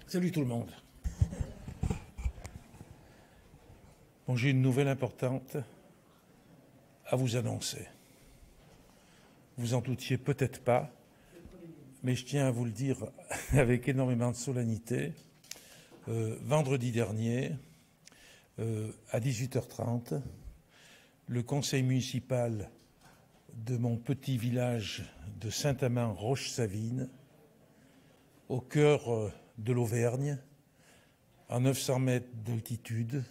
Salut tout le monde. Bon, j'ai une nouvelle importante à vous annoncer. Vous en doutiez peut-être pas, mais je tiens à vous le dire avec énormément de solennité. Vendredi dernier, à 18h30, le conseil municipal de mon petit village de Saint-Amand-Roche-Savine, au cœur de l'Auvergne, à 900 mètres d'altitude,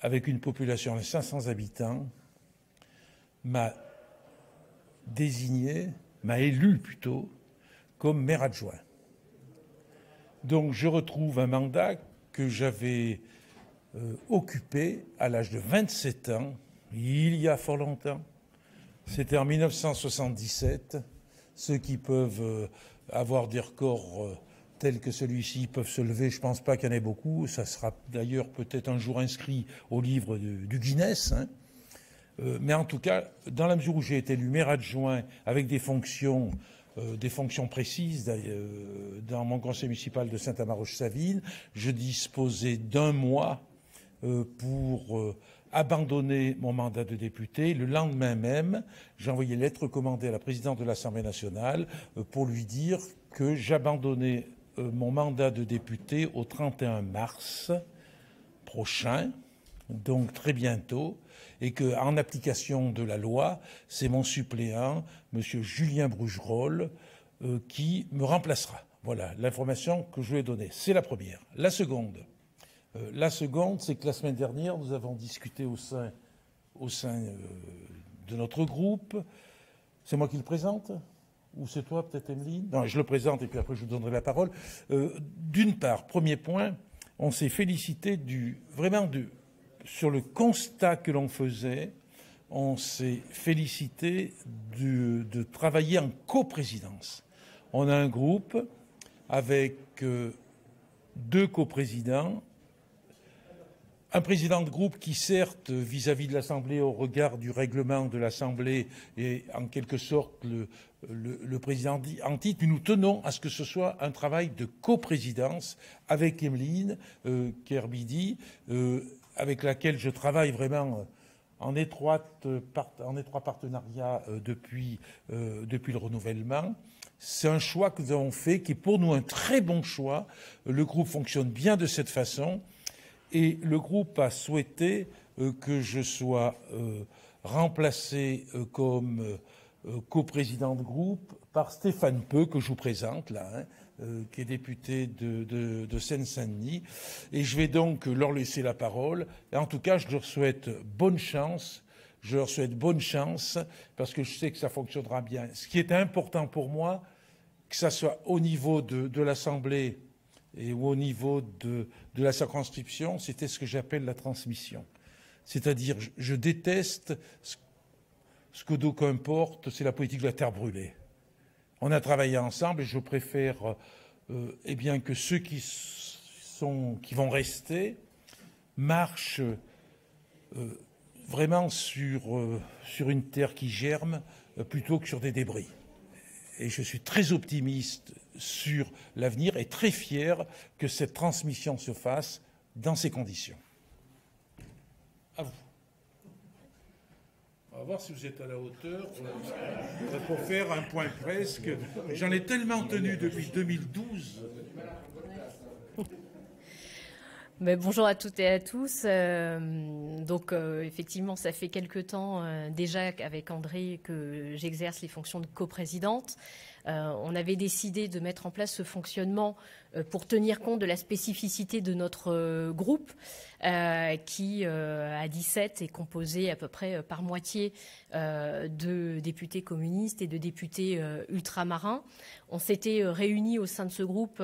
avec une population de 500 habitants, m'a élu plutôt, comme maire adjoint. Donc je retrouve un mandat que j'avais occupé à l'âge de 27 ans, il y a fort longtemps. C'était en 1977. Ceux qui peuvent avoir des records tels que celui-ci peuvent se lever. Je ne pense pas qu'il y en ait beaucoup. Ça sera d'ailleurs peut-être un jour inscrit au livre du Guinness. Mais en tout cas, dans la mesure où j'ai été élu maire adjoint avec des fonctions précises dans mon conseil municipal de Saint-Amand-Roche-Savine, je disposais d'un mois pour abandonner mon mandat de député. Le lendemain même, j'ai envoyé une lettre recommandée à la présidente de l'Assemblée nationale pour lui dire que j'abandonnais mon mandat de député au 31 mars prochain, donc très bientôt, et qu'en application de la loi, c'est mon suppléant, M. Julien Brugerolles, qui me remplacera. Voilà l'information que je lui ai donnée. C'est la première. La seconde, c'est que la semaine dernière, nous avons discuté au sein de notre groupe. C'est moi qui le présente ? Ou c'est toi, peut-être, Emeline ? Non, je le présente et puis après je vous donnerai la parole. D'une part, premier point, on s'est félicité sur le constat que l'on faisait, on s'est félicité de travailler en coprésidence. On a un groupe avec deux coprésidents, un président de groupe qui, certes, vis-à-vis de l'Assemblée, au regard du règlement de l'Assemblée, est en quelque sorte le président en titre, mais nous tenons à ce que ce soit un travail de coprésidence avec Emeline Kerbidi, avec laquelle je travaille vraiment en étroit partenariat depuis le renouvellement. C'est un choix que nous avons fait, qui est pour nous un très bon choix. Le groupe fonctionne bien de cette façon. Et le groupe a souhaité que je sois remplacé comme coprésident de groupe par Stéphane Peu, que je vous présente là, qui est député de Seine-Saint-Denis. Et je vais donc leur laisser la parole. Et en tout cas, je leur souhaite bonne chance. Je leur souhaite bonne chance parce que je sais que ça fonctionnera bien. Ce qui est important pour moi, que ça soit au niveau de l'Assemblée et au niveau de la circonscription, c'était ce que j'appelle la transmission. C'est-à-dire, je déteste ce que d'aucuns portent, c'est la politique de la terre brûlée. On a travaillé ensemble et je préfère que ceux qui vont rester marchent vraiment sur une terre qui germe plutôt que sur des débris. Et je suis très optimiste sur l'avenir et très fier que cette transmission se fasse dans ces conditions. À vous. On va voir si vous êtes à la hauteur pour faire un point presque. J'en ai tellement tenu depuis 2012. Mais bonjour à toutes et à tous. Effectivement, ça fait quelque temps déjà avec André que j'exerce les fonctions de coprésidente. On avait décidé de mettre en place ce fonctionnement pour tenir compte de la spécificité de notre groupe qui, à 17, est composé à peu près par moitié de députés communistes et de députés ultramarins. On s'était réunis au sein de ce groupe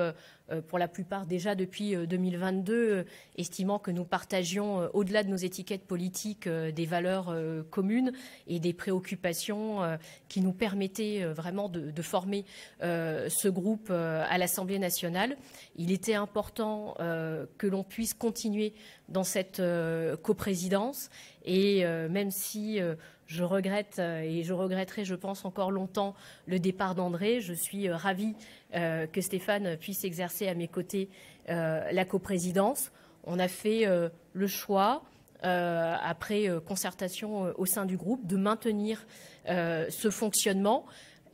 pour la plupart déjà depuis 2022, estimant que nous partagions, au-delà de nos étiquettes politiques, des valeurs communes et des préoccupations qui nous permettaient vraiment de former former ce groupe à l'Assemblée nationale. Il était important que l'on puisse continuer dans cette coprésidence et même si je regrette et je regretterai, je pense, encore longtemps le départ d'André, je suis ravie que Stéphane puisse exercer à mes côtés la coprésidence. On a fait le choix, après concertation au sein du groupe, de maintenir ce fonctionnement.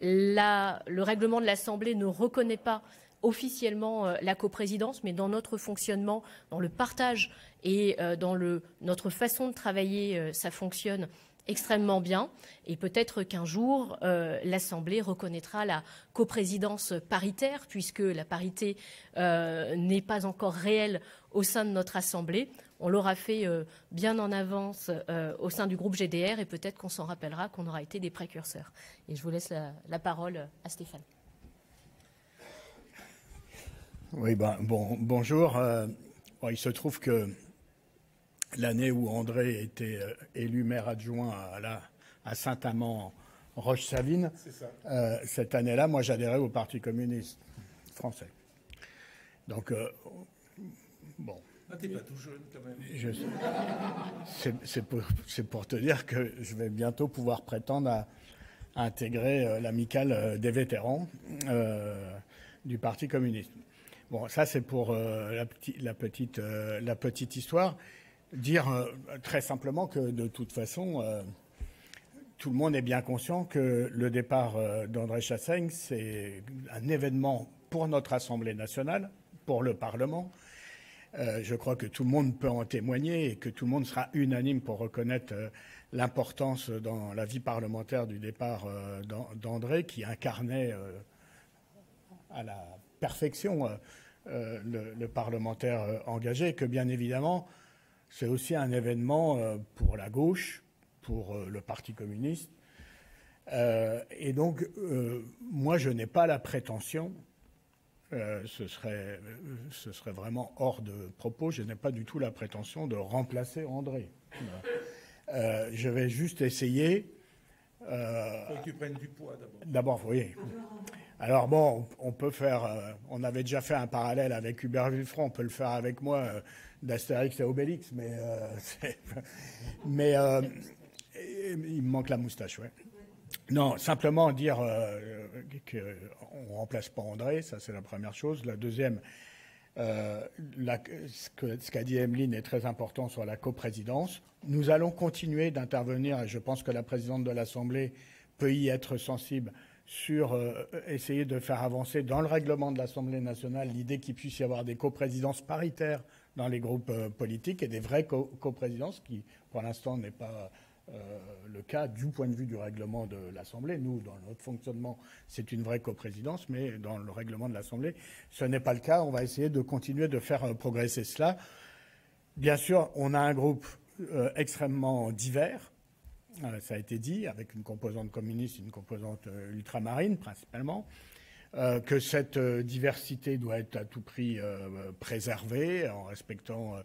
Le règlement de l'Assemblée ne reconnaît pas officiellement la coprésidence, mais dans notre fonctionnement, dans le partage et dans notre façon de travailler, ça fonctionne extrêmement bien. Et peut-être qu'un jour, l'Assemblée reconnaîtra la coprésidence paritaire, puisque la parité n'est pas encore réelle au sein de notre Assemblée. On l'aura fait bien en avance au sein du groupe GDR et peut-être qu'on s'en rappellera qu'on aura été des précurseurs. Et je vous laisse la parole à Stéphane. Oui, bonjour. Il se trouve que l'année où André était élu maire adjoint à Saint-Amand-Roche-Savine, cette année-là, moi, j'adhérais au Parti communiste français. Donc, bon. Ah, t'es pas tout jeune, quand même. C'est pour te dire que je vais bientôt pouvoir prétendre à intégrer l'amicale des vétérans du Parti communiste. Bon, ça, c'est pour la petite histoire. Dire très simplement que de toute façon, tout le monde est bien conscient que le départ d'André Chassaigne, c'est un événement pour notre Assemblée nationale, pour le Parlement. Je crois que tout le monde peut en témoigner et que tout le monde sera unanime pour reconnaître l'importance dans la vie parlementaire du départ d'André, qui incarnait à la perfection le parlementaire engagé, et que bien évidemment, c'est aussi un événement pour la gauche, pour le Parti communiste. Et donc, moi, je n'ai pas la prétention, ce serait vraiment hors de propos, je n'ai pas du tout la prétention de remplacer André. Je vais juste essayer... Il faut que tu prennes du poids d'abord. D'abord, oui. Alors bon, on peut faire... on avait déjà fait un parallèle avec Hubert Villefranc, on peut le faire avec moi... d'Astérix et Obélix, mais il me manque la moustache, ouais. Non, simplement dire qu'on ne remplace pas André, ça c'est la première chose. La deuxième, ce qu'a dit Emeline est très important sur la coprésidence. Nous allons continuer d'intervenir, et je pense que la présidente de l'Assemblée peut y être sensible, sur essayer de faire avancer dans le règlement de l'Assemblée nationale l'idée qu'il puisse y avoir des coprésidences paritaires dans les groupes politiques et des vraies coprésidences, qui pour l'instant n'est pas le cas du point de vue du règlement de l'Assemblée. Nous, dans notre fonctionnement, c'est une vraie coprésidence, mais dans le règlement de l'Assemblée, ce n'est pas le cas. On va essayer de continuer de faire progresser cela. Bien sûr, on a un groupe extrêmement divers, ça a été dit, avec une composante communiste et une composante ultramarine principalement. Que cette diversité doit être à tout prix préservée en respectant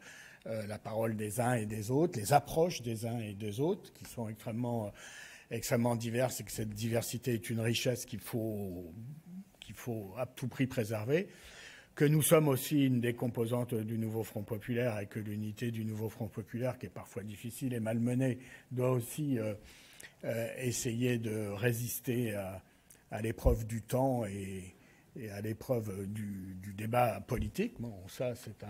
la parole des uns et des autres, les approches des uns et des autres qui sont extrêmement diverses, et que cette diversité est une richesse qu'il faut à tout prix préserver, que nous sommes aussi une des composantes du nouveau Front populaire et que l'unité du nouveau Front populaire, qui est parfois difficile et malmenée, doit aussi essayer de résister à l'épreuve du temps et à l'épreuve du débat politique. Bon, ça, c'est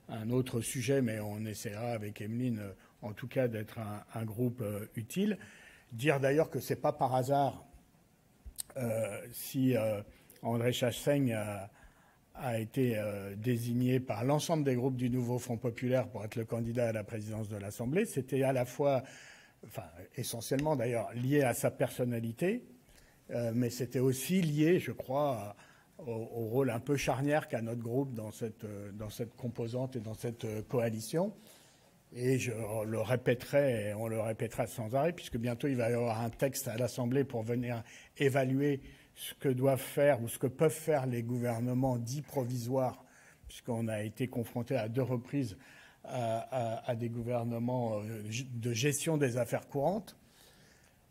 un autre sujet, mais on essaiera avec Emeline, en tout cas, d'être un groupe utile. Dire d'ailleurs que ce n'est pas par hasard si André Chassaigne a été désigné par l'ensemble des groupes du nouveau Front populaire pour être le candidat à la présidence de l'Assemblée. C'était à la fois, enfin essentiellement d'ailleurs, lié à sa personnalité, mais c'était aussi lié, je crois, au rôle un peu charnière qu'a notre groupe dans cette composante et dans cette coalition. Et je le répéterai, et on le répétera sans arrêt, puisque bientôt il va y avoir un texte à l'Assemblée pour venir évaluer ce que doivent faire ou ce que peuvent faire les gouvernements dits provisoires, puisqu'on a été confronté à 2 reprises à des gouvernements de gestion des affaires courantes.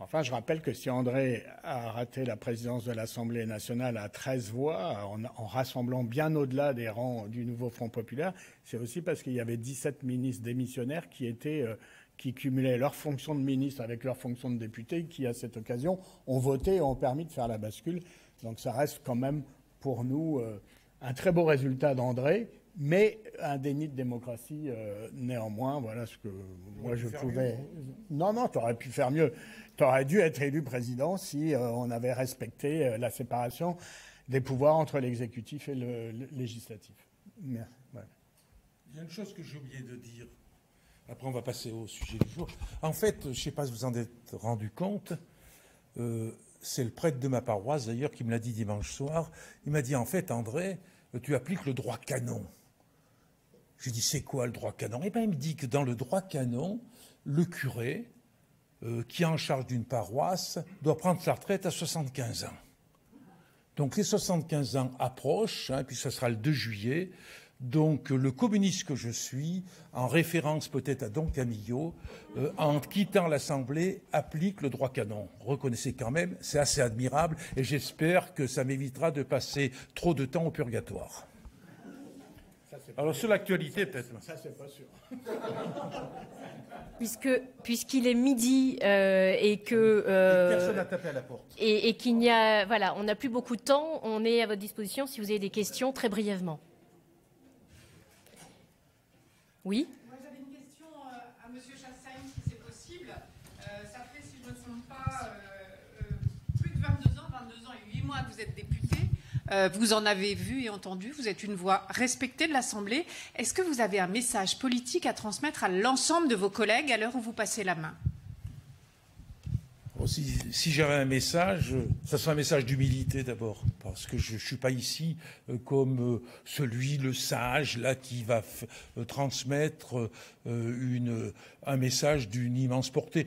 Enfin, je rappelle que si André a raté la présidence de l'Assemblée nationale à 13 voix, en rassemblant bien au-delà des rangs du nouveau Front populaire, c'est aussi parce qu'il y avait 17 ministres démissionnaires qui cumulaient leur fonction de ministre avec leur fonction de député, qui, à cette occasion, ont voté et ont permis de faire la bascule. Donc ça reste quand même, pour nous, un très beau résultat d'André, mais un déni de démocratie néanmoins. Voilà ce que moi je pouvais... Non, tu aurais pu faire mieux. Tu aurais dû être élu président si on avait respecté la séparation des pouvoirs entre l'exécutif et le législatif. Merci. Ouais. Il y a une chose que j'ai oublié de dire. Après, on va passer au sujet du jour. En fait, je ne sais pas si vous en êtes rendu compte, c'est le prêtre de ma paroisse, d'ailleurs, qui me l'a dit dimanche soir. Il m'a dit, en fait, André, tu appliques le droit canon. J'ai dit, c'est quoi le droit canon? Eh bien, il me dit que dans le droit canon, le curé, qui est en charge d'une paroisse, doit prendre sa retraite à 75 ans. Donc, les 75 ans approchent, puis ça sera le 2 juillet. Donc, le communiste que je suis, en référence peut-être à Don Camillo, en quittant l'Assemblée, applique le droit canon. Reconnaissez quand même, c'est assez admirable, et j'espère que ça m'évitera de passer trop de temps au purgatoire. Alors, sur l'actualité, peut-être. Ça, c'est pas sûr. Puisqu'il est midi et que... personne n'a tapé à la porte. Et qu'il n'y a... Voilà, on n'a plus beaucoup de temps. On est à votre disposition si vous avez des questions, très brièvement. Oui. Moi, j'avais une question à M. Chassagne, si c'est possible. Ça fait, si je ne me trompe pas, plus de 22 ans et 8 mois que vous êtes député. Vous en avez vu et entendu. Vous êtes une voix respectée de l'Assemblée. Est-ce que vous avez un message politique à transmettre à l'ensemble de vos collègues à l'heure où vous passez la main? Si j'avais un message, ça serait un message d'humilité d'abord, parce que je ne suis pas ici comme celui, le sage, là, qui va transmettre un message d'une immense portée.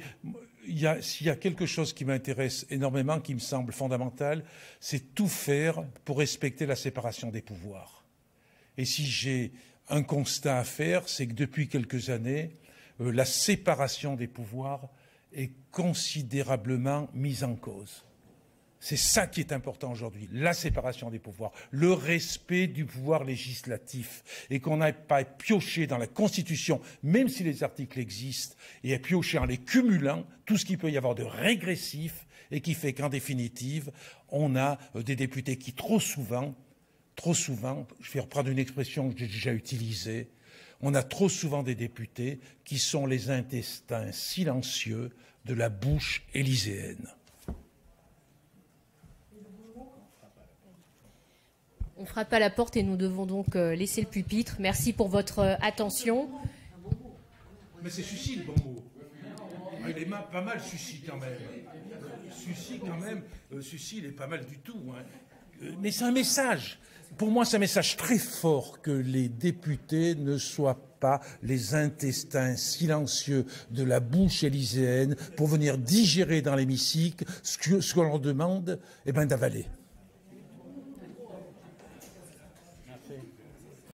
S'il y a quelque chose qui m'intéresse énormément, qui me semble fondamental, c'est tout faire pour respecter la séparation des pouvoirs. Et si j'ai un constat à faire, c'est que depuis quelques années, la séparation des pouvoirs est considérablement mise en cause. C'est ça qui est important aujourd'hui, la séparation des pouvoirs, le respect du pouvoir législatif, et qu'on n'aille pas piocher dans la Constitution, même si les articles existent, et à piocher en les cumulant tout ce qu'il peut y avoir de régressif, et qui fait qu'en définitive, on a des députés qui trop souvent, je vais reprendre une expression que j'ai déjà utilisée, on a trop souvent des députés qui sont les intestins silencieux de la bouche élyséenne. On frappe à la porte et nous devons donc laisser le pupitre. Merci pour votre attention. Mais c'est Sucy le bon mot. Il est pas mal Sucy quand même. Sucy il est pas mal du tout. Hein. Mais c'est un message. Pour moi, c'est un message très fort que les députés ne soient pas les intestins silencieux de la bouche élyséenne pour venir digérer dans l'hémicycle ce qu'on leur demande d'avaler.